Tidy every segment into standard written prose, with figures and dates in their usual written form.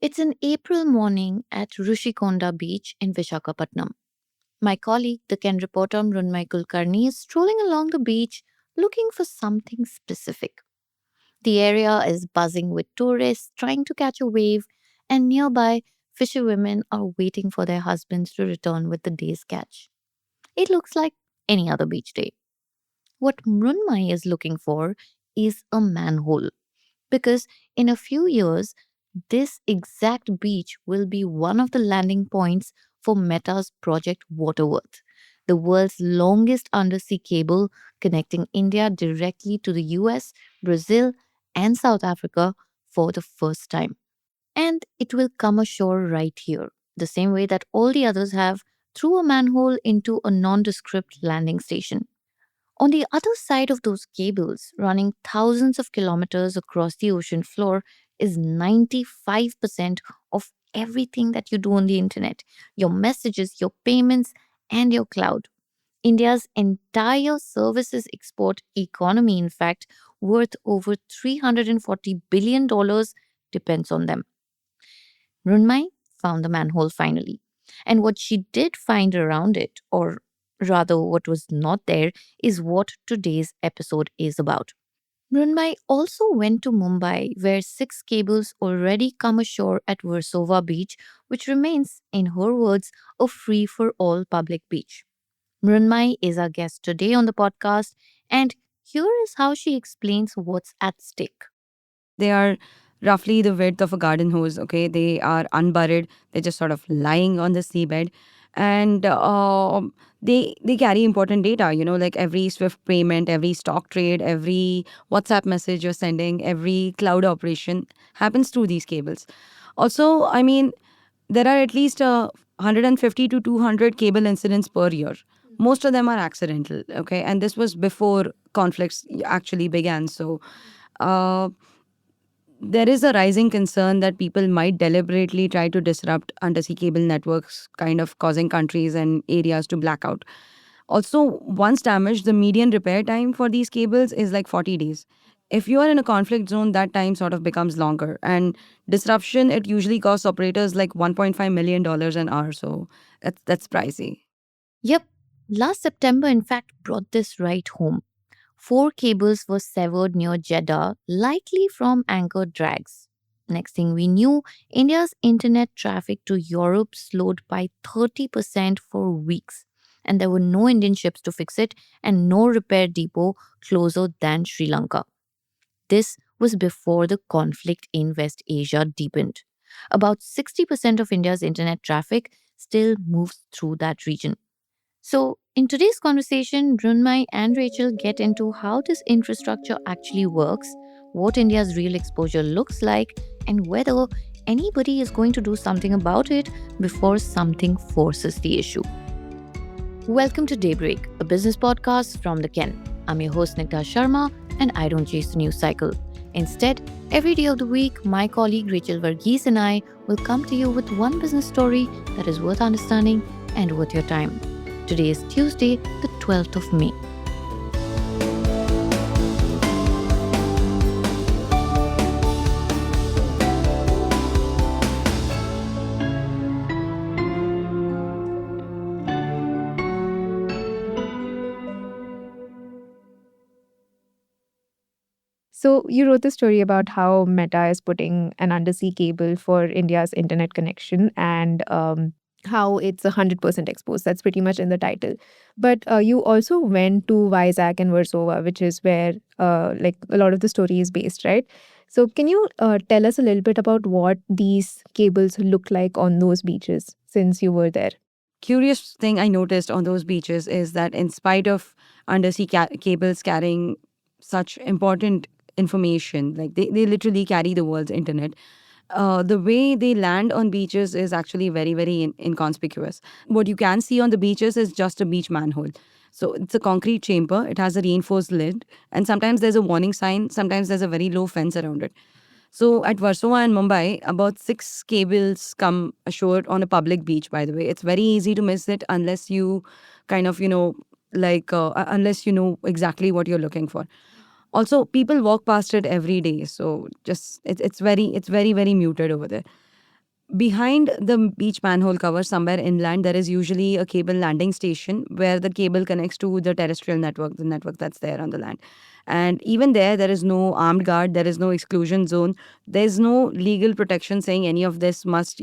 It's an April morning at Rushikonda Beach in Vishakhapatnam. My colleague, the Ken reporter Mrunmay Kulkarni, is strolling along the beach looking for something specific. The area is buzzing with tourists trying to catch a wave, and nearby, fisherwomen are waiting for their husbands to return with the day's catch. It looks like any other beach day. What Mrunmay is looking for is a manhole because in a few years, this exact beach will be one of the landing points for Meta's Project Waterworth, the world's longest undersea cable connecting India directly to the US, Brazil, and South Africa for the first time. And it will come ashore right here, the same way that all the others have, through a manhole into a nondescript landing station. On the other side of those cables, running thousands of kilometers across the ocean floor, is 95% of everything that you do on the internet, your messages, your payments, and your cloud. India's entire services export economy, in fact, worth over $340 billion, depends on them. Runmai found the manhole finally. And what she did find around it, or rather what was not there, is what today's episode is about. Mrunmai also went to Mumbai, where six cables already come ashore at Versova Beach, which remains, in her words, a free for all public beach. Mrunmai is our guest today on the podcast, and here is how she explains what's at stake. They are roughly the width of a garden hose, okay? They are unburied. They're just sort of lying on the seabed. And they carry important data, like every Swift payment, every stock trade, every WhatsApp message you're sending, every cloud operation happens through these cables. Also, I mean, there are at least 150 to 200 cable incidents per year. Most of them are accidental, okay? And this was before conflicts actually began. So, uh, there is a rising concern that people might deliberately try to disrupt undersea cable networks, kind of causing countries and areas to black out. Also, once damaged, the median repair time for these cables is like 40 days. If you are in a conflict zone, that time sort of becomes longer. And disruption, it usually costs operators like $1.5 million an hour. So that's pricey. Yep, last September, in fact, brought this right home. Four cables were severed near Jeddah, likely from anchor drags. Next thing we knew, India's internet traffic to Europe slowed by 30% for weeks. And there were no Indian ships to fix it and no repair depot closer than Sri Lanka. This was before the conflict in West Asia deepened. About 60% of India's internet traffic still moves through that region. So, in today's conversation, Runmai and Rachel get into how this infrastructure actually works, what India's real exposure looks like, and whether anybody is going to do something about it before something forces the issue. Welcome to Daybreak, a business podcast from the Ken. I'm your host Nigda Sharma, and I don't chase the news cycle. Instead, every day of the week, my colleague Rachel Varghese and I will come to you with one business story that is worth understanding and worth your time. Today is Tuesday, the 12th of May. So you wrote the story about how Meta is putting an undersea cable for India's internet connection and how it's 100% exposed. That's pretty much in the title. But you also went to Vizag and Versova, which is where like a lot of the story is based, right? So can you tell us a little bit about what these cables look like on those beaches since you were there? Curious thing I noticed on those beaches is that in spite of undersea cables carrying such important information, like they literally carry the world's internet, the way they land on beaches is actually very, very inconspicuous. What you can see on the beaches is just a beach manhole. So it's a concrete chamber, it has a reinforced lid, and sometimes there's a warning sign, sometimes there's a very low fence around it. So at Versova and Mumbai, about six cables come ashore on a public beach, by the way. It's very easy to miss it unless you kind of, unless you know exactly what you're looking for. Also, people walk past it every day. So just it's very, very muted over there. Behind the beach manhole cover, somewhere inland, there is usually a cable landing station where the cable connects to the terrestrial network, the network that's there on the land. And even there is no armed guard, there is no exclusion zone, there's no legal protection saying any of this must,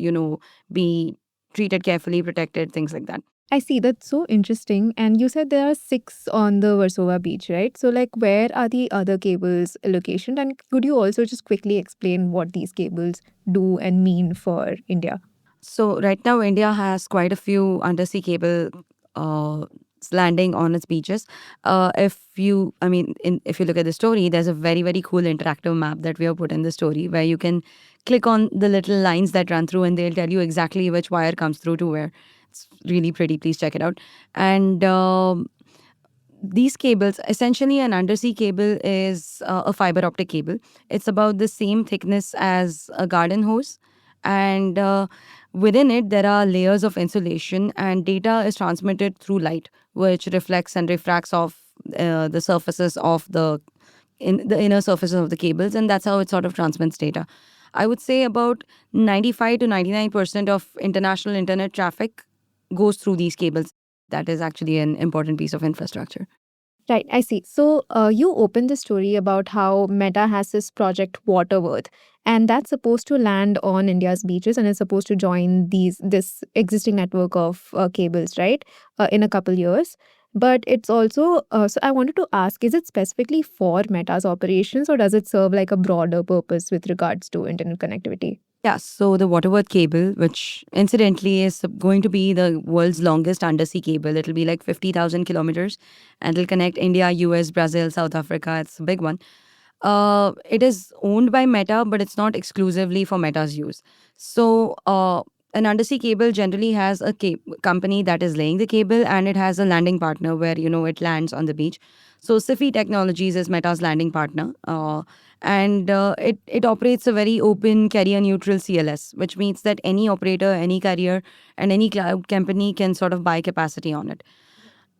be treated carefully, protected, things like that. I see. That's so interesting. And you said there are 6 on the Versova beach, right? So, like, where are the other cables located? And could you also just quickly explain what these cables do and mean for India? So right now, India has quite a few undersea cable landing on its beaches. If you look at the story, there's a very, very cool interactive map that we have put in the story where you can click on the little lines that run through and they'll tell you exactly which wire comes through to where. It's really pretty. Please check it out. And these cables, essentially an undersea cable is a fiber optic cable. It's about the same thickness as a garden hose. And within it, there are layers of insulation, and data is transmitted through light, which reflects and refracts off the surfaces of the inner surfaces of the cables, and that's how it sort of transmits data. I would say about 95 to 99% of international internet traffic goes through these cables. That is actually an important piece of infrastructure. Right, I see. So, you opened the story about how Meta has this project Waterworth, and that's supposed to land on India's beaches and is supposed to join this existing network of cables, right? In a couple years. But it's also so I wanted to ask: is it specifically for Meta's operations, or does it serve like a broader purpose with regards to internet connectivity? Yeah, so the Waterworth cable, which incidentally is going to be the world's longest undersea cable, it'll be like 50,000 kilometers and it'll connect India, US, Brazil, South Africa. It's a big one. It is owned by Meta, but it's not exclusively for Meta's use. So, an undersea cable generally has a company that is laying the cable and it has a landing partner where, it lands on the beach. So, Sifi Technologies is Meta's landing partner. And it operates a very open carrier neutral CLS, which means that any operator, any carrier, and any cloud company can sort of buy capacity on it.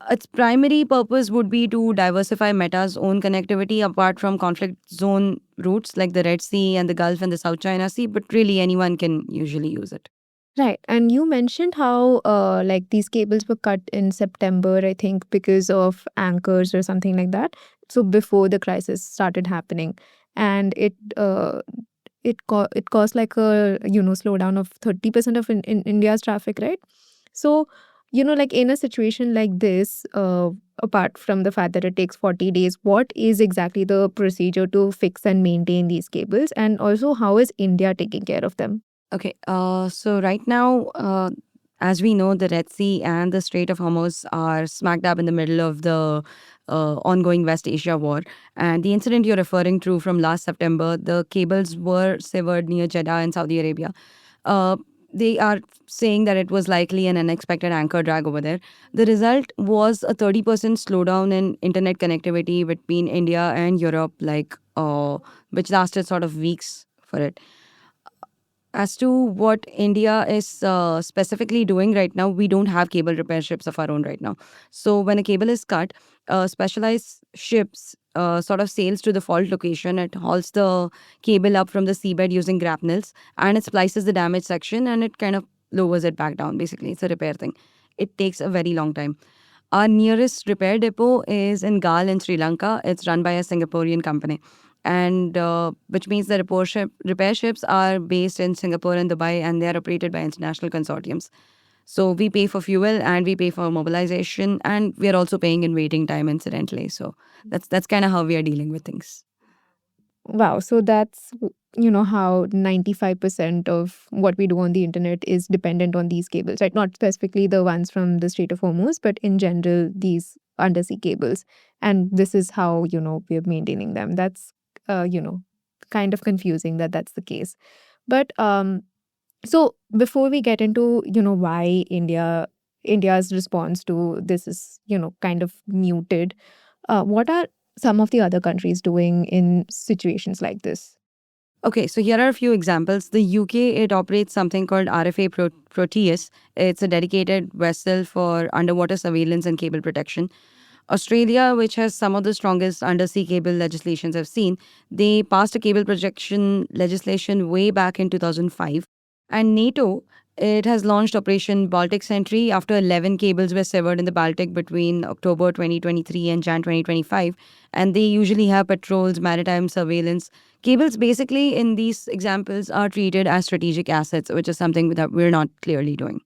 Its primary purpose would be to diversify Meta's own connectivity apart from conflict zone routes like the Red Sea and the Gulf and the South China Sea, but really anyone can usually use it. Right. And you mentioned how like these cables were cut in September, I think, because of anchors or something like that. So before the crisis started happening, and it caused like a slowdown of 30% of in India's traffic, right? So like in a situation like this, apart from the fact that it takes 40 days, what is exactly the procedure to fix and maintain these cables, and also how is India taking care of them? Okay, so right now, as we know, the Red Sea and the Strait of Hormuz are smack dab in the middle of the ongoing West Asia war. And the incident you're referring to from last September, the cables were severed near Jeddah in Saudi Arabia. Uh, they are saying that it was likely an unexpected anchor drag over there. The result was a 30% slowdown in internet connectivity between India and Europe, which lasted sort of weeks for it. As to what India is specifically doing right now, we don't have cable repair ships of our own right now. So when a cable is cut, specialized ships sort of sails to the fault location. It hauls the cable up from the seabed using grapnels and it splices the damaged section and it kind of lowers it back down. Basically, it's a repair thing. It takes a very long time. Our nearest repair depot is in Gal in Sri Lanka. It's run by a Singaporean company, and which means the repair ships are based in Singapore and Dubai, and they are operated by international consortiums. So we pay for fuel and we pay for mobilization, and we are also paying in waiting time, incidentally. So that's kind of how we are dealing with things. Wow. So that's, how 95% of what we do on the internet is dependent on these cables, right? Not specifically the ones from the Strait of Hormuz, but in general, these undersea cables. And this is how, we're maintaining them. That's, kind of confusing that that's the case. But so before we get into, why India's response to this is, kind of muted, what are some of the other countries doing in situations like this? Okay, so here are a few examples. The UK, it operates something called RFA Proteus. It's a dedicated vessel for underwater surveillance and cable protection. Australia, which has some of the strongest undersea cable legislations I've seen, they passed a cable protection legislation way back in 2005. And NATO, it has launched Operation Baltic Sentry after 11 cables were severed in the Baltic between October 2023 and Jan 2025. And they usually have patrols, maritime surveillance. Cables, basically, in these examples, are treated as strategic assets, which is something that we're not clearly doing.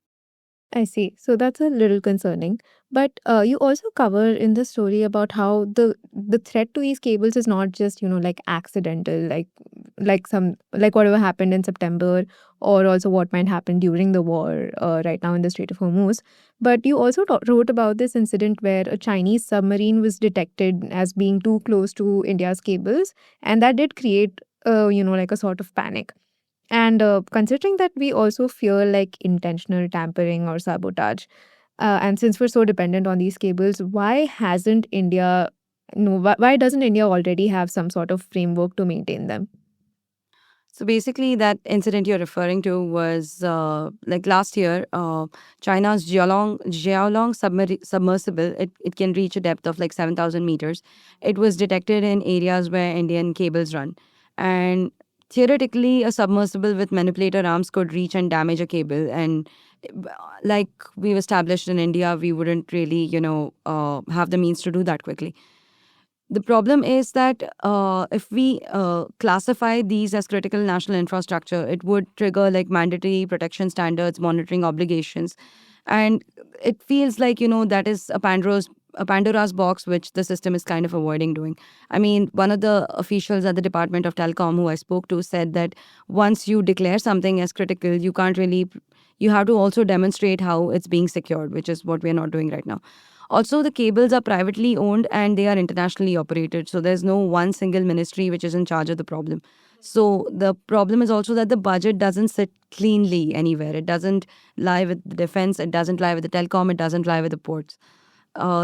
I see. So that's a little concerning. But you also cover in the story about how the threat to these cables is not just, like accidental, like whatever happened in September, or also what might happen during the war right now in the Strait of Hormuz. But you also wrote about this incident where a Chinese submarine was detected as being too close to India's cables, and that did create, like a sort of panic. And considering that we also fear like intentional tampering or sabotage, and since we're so dependent on these cables, why hasn't India, no, why doesn't India already have some sort of framework to maintain them? So basically, that incident you're referring to was like last year. China's Jiaolong submersible. It can reach a depth of like 7,000 meters. It was detected in areas where Indian cables run, and theoretically, a submersible with manipulator arms could reach and damage a cable. And uh, like we've established in India, we wouldn't really, have the means to do that quickly. The problem is that if we classify these as critical national infrastructure, it would trigger like mandatory protection standards, monitoring obligations, and it feels like that is a Pandora's box, which the system is kind of avoiding doing. I mean, one of the officials at the Department of Telecom who I spoke to said that once you declare something as critical, you can't really. You have to also demonstrate how it's being secured, which is what we are not doing right now. Also, the cables are privately owned and they are internationally operated. So there's no one single ministry which is in charge of the problem. So the problem is also that the budget doesn't sit cleanly anywhere. It doesn't lie with the defense. It doesn't lie with the telecom. It doesn't lie with the ports.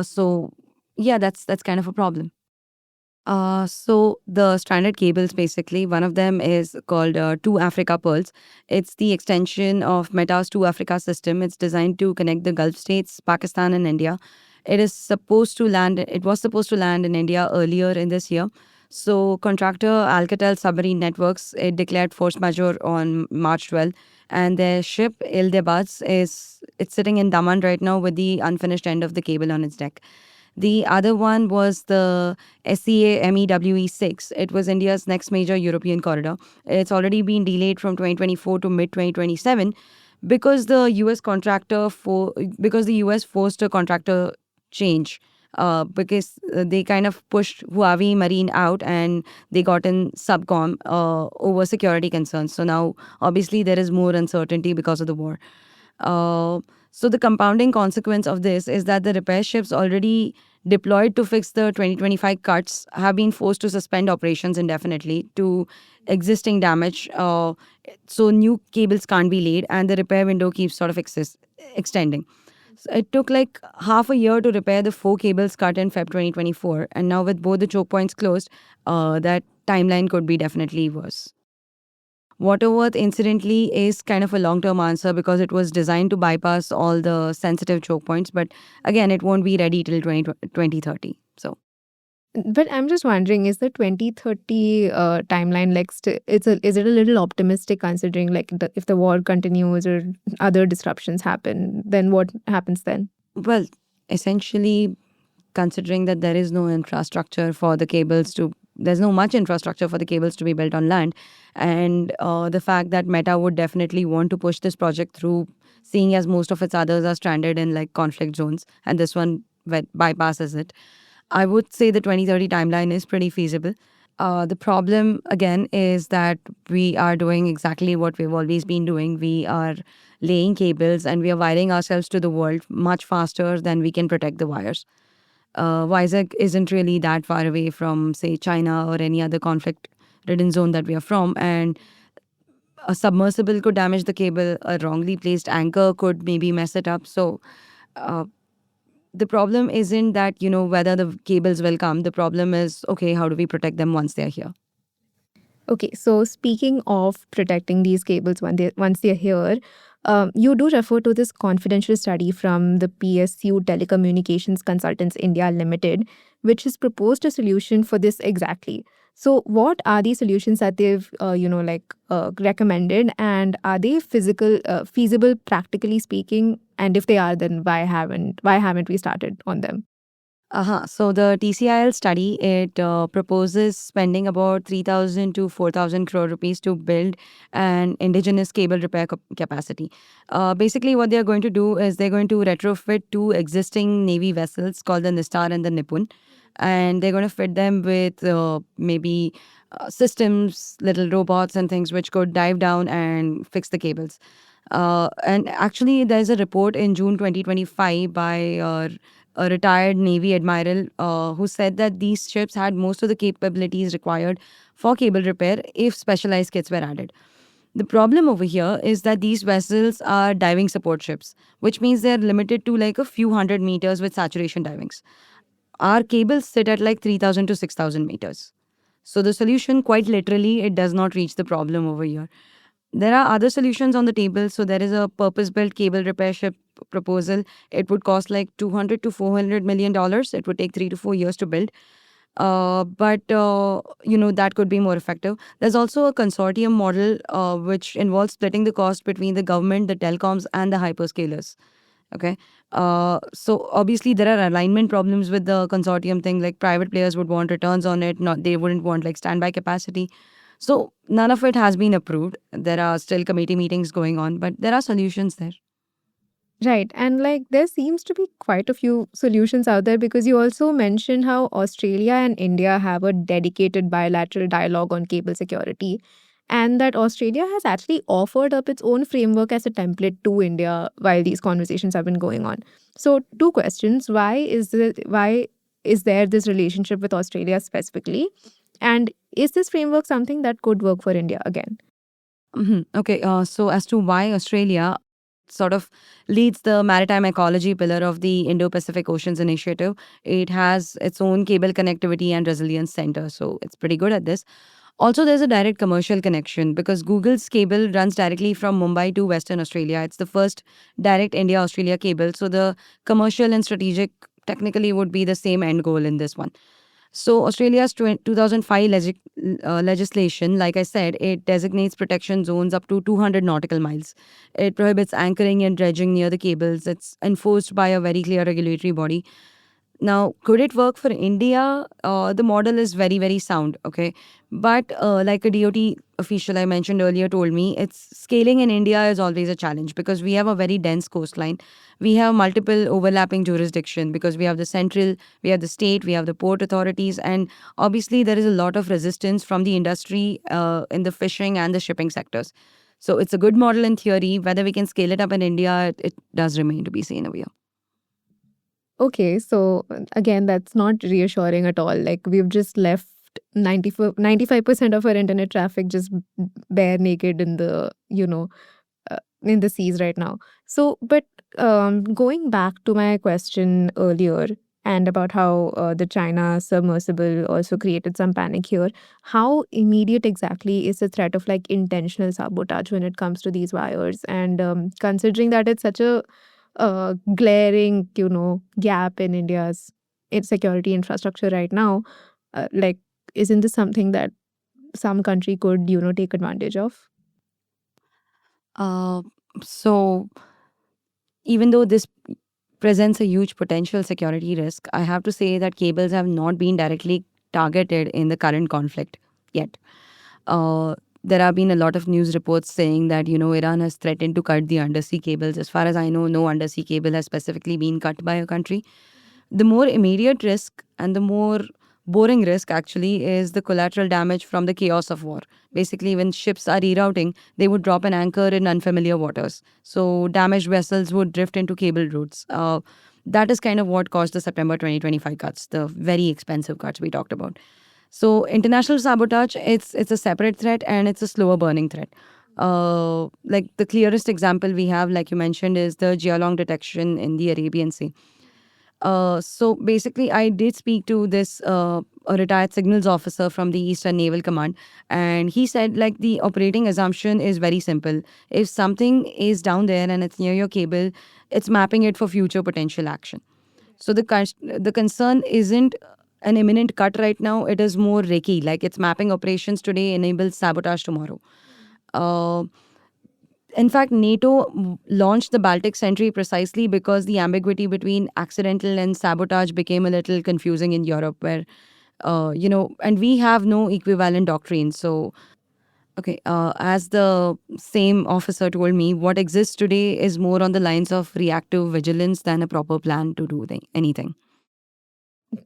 So yeah, that's kind of a problem. So the stranded cables, basically, one of them is called Two Africa Pearls. It's the extension of Meta's Two Africa system. It's designed to connect the Gulf states, Pakistan, and India. It was supposed to land in India earlier in this year. So contractor Alcatel Submarine Networks, it declared force majeure on March 12th, and their ship Ildebaz it's sitting in Daman right now with the unfinished end of the cable on its deck. The other one was the SEA MEWE 6. It was India's next major European corridor. It's already been delayed from 2024 to mid 2027 because the US forced a contractor change. Because they kind of pushed Huawei Marine out and they got in Subcom over security concerns. So now, obviously, there is more uncertainty because of the war. Uh, so the compounding consequence of this is that the repair ships already deployed to fix the 2025 cuts have been forced to suspend operations indefinitely to existing damage. So new cables can't be laid, and the repair window keeps sort of extending. So it took like half a year to repair the four cables cut in Feb 2024, and now with both the choke points closed, that timeline could be definitely worse. Waterworth, incidentally, is kind of a long term answer because it was designed to bypass all the sensitive choke points. But again, it won't be ready till 2030. So, But I'm just wondering, is the 2030 timeline like is it a little optimistic considering like if the war continues or other disruptions happen, then what happens then? well, essentially, considering that there's no much infrastructure for the cables to be built on land, and the fact that Meta would definitely want to push this project through, seeing as most of its others are stranded in like conflict zones, and this one bypasses it. I would say the 2030 timeline is pretty feasible. The problem again is that we are doing exactly what we've always been doing. We are laying cables and we are wiring ourselves to the world much faster than we can protect the wires. Vizag isn't really that far away from, say, China or any other conflict ridden zone that we are from. And a submersible could damage the cable, a wrongly placed anchor could maybe mess it up. So, uh, the problem isn't that, whether the cables will come. The problem is, okay, how do we protect them once they're here? Okay, so speaking of protecting these cables once they're here, you do refer to this confidential study from the PSU Telecommunications Consultants India Limited, which has proposed a solution for this exactly. So, what are the solutions that they've, recommended, and are they feasible, practically speaking? And if they are, then why haven't we started on them? So the TCIL study, it proposes spending about 3,000 to 4,000 crore rupees to build an indigenous cable repair capacity. Basically, what they're going to do is they're going to retrofit two existing Navy vessels called the Nistar and the Nipun, and they're going to fit them with maybe systems, little robots and things which could dive down and fix the cables. And actually, there's a report in June 2025 by a retired Navy admiral who said that these ships had most of the capabilities required for cable repair if specialized kits were added. The problem over here is that these vessels are diving support ships, which means they're limited to like a few hundred meters with saturation divings. Our cables sit at like 3,000 to 6,000 meters. So the solution, quite literally, it does not reach the problem over here. There are other solutions on the table. So there is a purpose-built cable repair ship proposal. It would cost like 200 to 400 million dollars. It would take 3 to 4 years to build. But that could be more effective. There's also a consortium model which involves splitting the cost between the government, the telecoms, and the hyperscalers. Okay. So obviously there are alignment problems with the consortium thing. Like private players would want returns on it. Not they wouldn't want like standby capacity. So none of it has been approved. There are still committee meetings going on, but there are solutions there. Right. And like there seems to be quite a few solutions out there because you also mentioned how Australia and India have a dedicated bilateral dialogue on cable security, and that Australia has actually offered up its own framework as a template to India while these conversations have been going on. So, two questions. Why is there this relationship with Australia specifically? And is this framework something that could work for India again? Okay. So as to why Australia sort of leads the maritime ecology pillar of the Indo-Pacific Oceans Initiative, it has its own cable connectivity and resilience center. So it's pretty good at this. Also, there's a direct commercial connection because Google's cable runs directly from Mumbai to Western Australia. It's the first direct India Australia cable. So the commercial and strategic technically would be the same end goal in this one. So Australia's 2005 legislation, like I said, it designates protection zones up to 200 nautical miles. It prohibits anchoring and dredging near the cables. It's enforced by a very clear regulatory body. Now, could it work for India? The model is very, very sound, okay? But like a DOT official I mentioned earlier told me, it's scaling in India is always a challenge because we have a very dense coastline. We have multiple overlapping jurisdiction because we have the central, we have the state, we have the port authorities, and obviously there is a lot of resistance from the industry in the fishing and the shipping sectors. So it's a good model in theory. Whether we can scale it up in India, it does remain to be seen over here. Okay, so again, that's not reassuring at all. Like we've just left 95% of our internet traffic just bare naked in the seas right now. So, but going back to my question earlier and about how the China submersible also created some panic here, how immediate exactly is the threat of like intentional sabotage when it comes to these wires? And considering that it's such a glaring, gap in India's security infrastructure right now, like, isn't this something that some country could, take advantage of? Uh, so even though this presents a huge potential security risk, I have to say that cables have not been directly targeted in the current conflict yet. There have been a lot of news reports saying that, Iran has threatened to cut the undersea cables. As far as I know, no undersea cable has specifically been cut by a country. The more immediate risk and the more boring risk actually is the collateral damage from the chaos of war. Basically, when ships are rerouting, they would drop an anchor in unfamiliar waters. So damaged vessels would drift into cable routes. That is kind of what caused the September 2025 cuts, the very expensive cuts we talked about. So international sabotage, it's a separate threat and it's a slower burning threat. Like the clearest example we have, like you mentioned, is the geolong detection in the Arabian Sea. So basically, I did speak to this a retired signals officer from the Eastern Naval Command, and he said like the operating assumption is very simple. If something is down there and it's near your cable, it's mapping it for future potential action. So the concern isn't an imminent cut right now. It is more Reiki, like it's mapping operations today enables sabotage tomorrow. Uh, in fact, NATO launched the Baltic Sentry precisely because the ambiguity between accidental and sabotage became a little confusing in Europe, where, and we have no equivalent doctrine. So, okay, as the same officer told me, what exists today is more on the lines of reactive vigilance than a proper plan to do anything.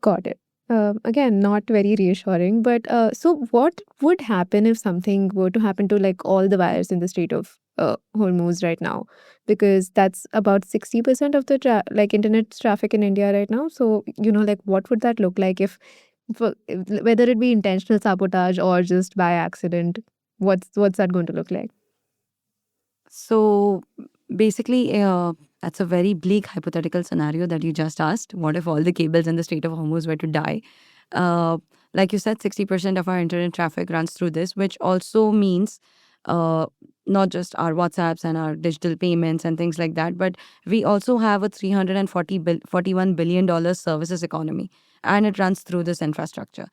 Got it. Again, not very reassuring. But so, what would happen if something were to happen to like all the wires in the Strait of Hormuz right now? Because that's about 60% of the like internet traffic in India right now. So, like what would that look like whether it be intentional sabotage or just by accident? What's that going to look like? So basically, that's a very bleak hypothetical scenario that you just asked. What if all the cables in the Strait of Hormuz were to die? Uh, like you said, 60% of our internet traffic runs through this, which also means uh, not just our WhatsApps and our digital payments and things like that, but we also have a $41 billion services economy, and it runs through this infrastructure.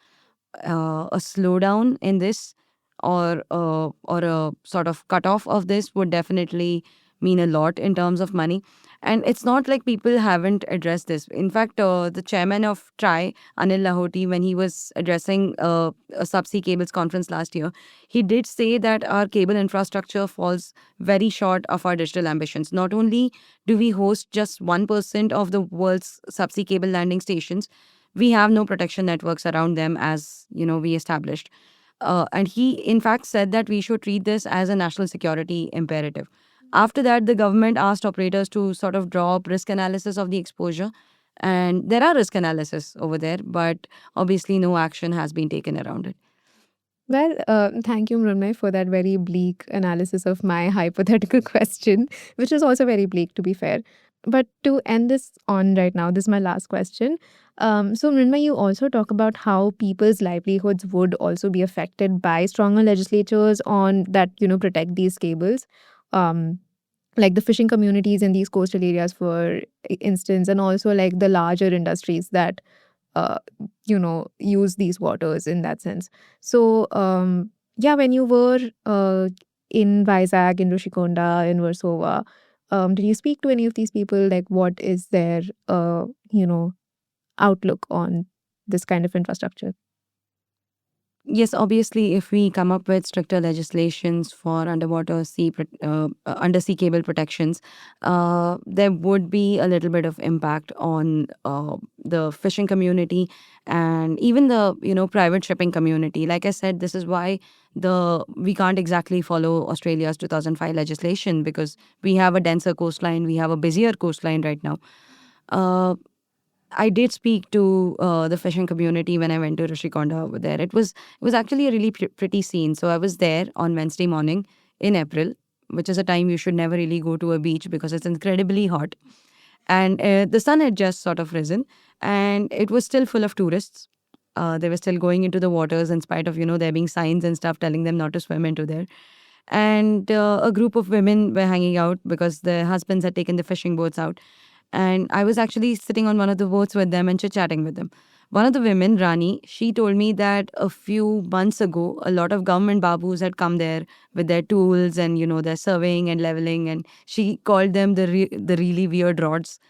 A slowdown in this or a sort of cutoff of this would definitely mean a lot in terms of money. And it's not like people haven't addressed this. In fact, the chairman of TRI, Anil Lahoti, when he was addressing a subsea cables conference last year, he did say that our cable infrastructure falls very short of our digital ambitions. Not only do we host just 1% of the world's subsea cable landing stations, we have no protection networks around them, as we established. And he in fact said that we should treat this as a national security imperative. After that, the government asked operators to sort of draw up risk analysis of the exposure, and there are risk analysis over there, but obviously no action has been taken around it. Well, thank you, Mrunmay, for that very bleak analysis of my hypothetical question, which is also very bleak, to be fair. But to end this on right now, this is my last question. So, Mrunmay, you also talk about how people's livelihoods would also be affected by stronger legislatures on that, protect these cables. Um, like the fishing communities in these coastal areas, for instance, and also like the larger industries that uh, use these waters in that sense. So, yeah, when you were in Vizag, in Rushikonda, in Versova, did you speak to any of these people? Like, what is their, outlook on this kind of infrastructure? Yes, obviously, if we come up with stricter legislations for undersea cable protections, there would be a little bit of impact on the fishing community and even the private shipping community. Like I said, this is why the we can't exactly follow Australia's 2005 legislation, because we have a denser coastline, we have a busier coastline right now. I did speak to the fishing community when I went to Rishikonda over there. It was actually a really pretty scene. So I was there on Wednesday morning in April, which is a time you should never really go to a beach because it's incredibly hot. And the sun had just sort of risen, and it was still full of tourists. They were still going into the waters in spite of there being signs and stuff telling them not to swim into there. And a group of women were hanging out because their husbands had taken the fishing boats out, and I was actually sitting on one of the boats with them and chit-chatting with them. One of the women, Rani, she told me that a few months ago, a lot of government babus had come there with their tools and, their surveying and leveling. And she called them the really weird rods,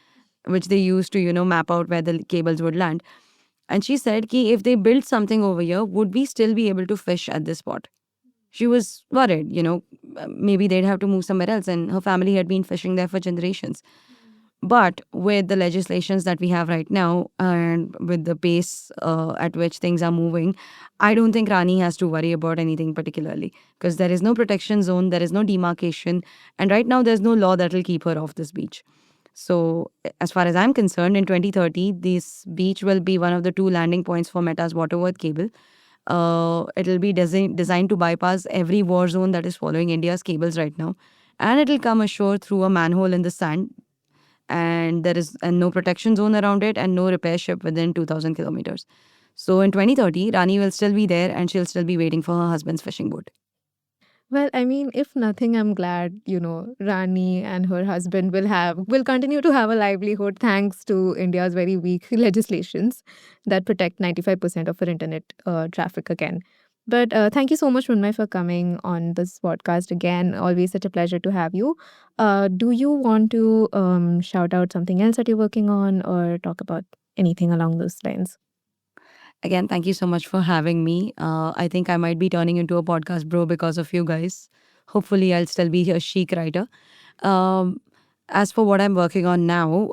which they used to, map out where the cables would land. And she said, ki if they built something over here, would we still be able to fish at this spot? She was worried, maybe they'd have to move somewhere else. And her family had been fishing there for generations. But with the legislations that we have right now and with the pace at which things are moving, I don't think Rani has to worry about anything particularly, because there is no protection zone, there is no demarcation, and right now there's no law that will keep her off this beach. So, as far as I'm concerned, in 2030, this beach will be one of the two landing points for Meta's Waterworth cable. It'll be designed to bypass every war zone that is following India's cables right now. And it'll come ashore through a manhole in the sand, and there is no protection zone around it and no repair ship within 2,000 kilometers. So in 2030, Rani will still be there and she'll still be waiting for her husband's fishing boat. Well, I mean, if nothing, I'm glad, Rani and her husband will continue to have a livelihood thanks to India's very weak legislations that protect 95% of our internet traffic again. But thank you so much, Runmai, for coming on this podcast again. Always such a pleasure to have you. Do you want to shout out something else that you're working on or talk about anything along those lines? Again, thank you so much for having me. I think I might be turning into a podcast bro because of you guys. Hopefully, I'll still be a chic writer. Um, as for what I'm working on now,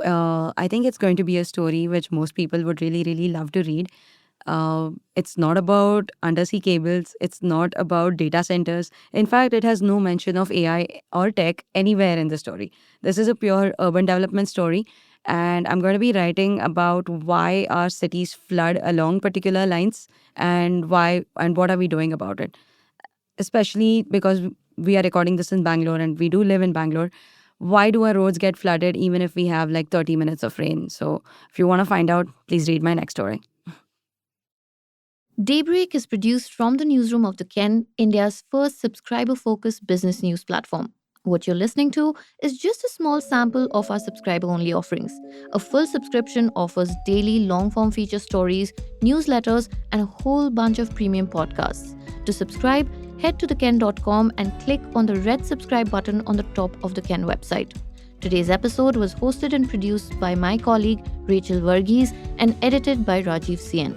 I think it's going to be a story which most people would really, really love to read. It's not about undersea cables. It's not about data centers. In fact, it has no mention of AI or tech anywhere in the story. This is a pure urban development story. And I'm going to be writing about why our cities flood along particular lines and why and what are we doing about it. Especially because we are recording this in Bangalore and we do live in Bangalore. Why do our roads get flooded even if we have like 30 minutes of rain? So if you want to find out, please read my next story. Daybreak is produced from the newsroom of the Ken, India's first subscriber focused business news platform. What you're listening to is just a small sample of our subscriber only offerings. A full subscription offers daily long form feature stories, newsletters, and a whole bunch of premium podcasts. To subscribe, head to theken.com and click on the red subscribe button on the top of the Ken website. Today's episode was hosted and produced by my colleague Rachel Varghese and edited by Rajiv Sien.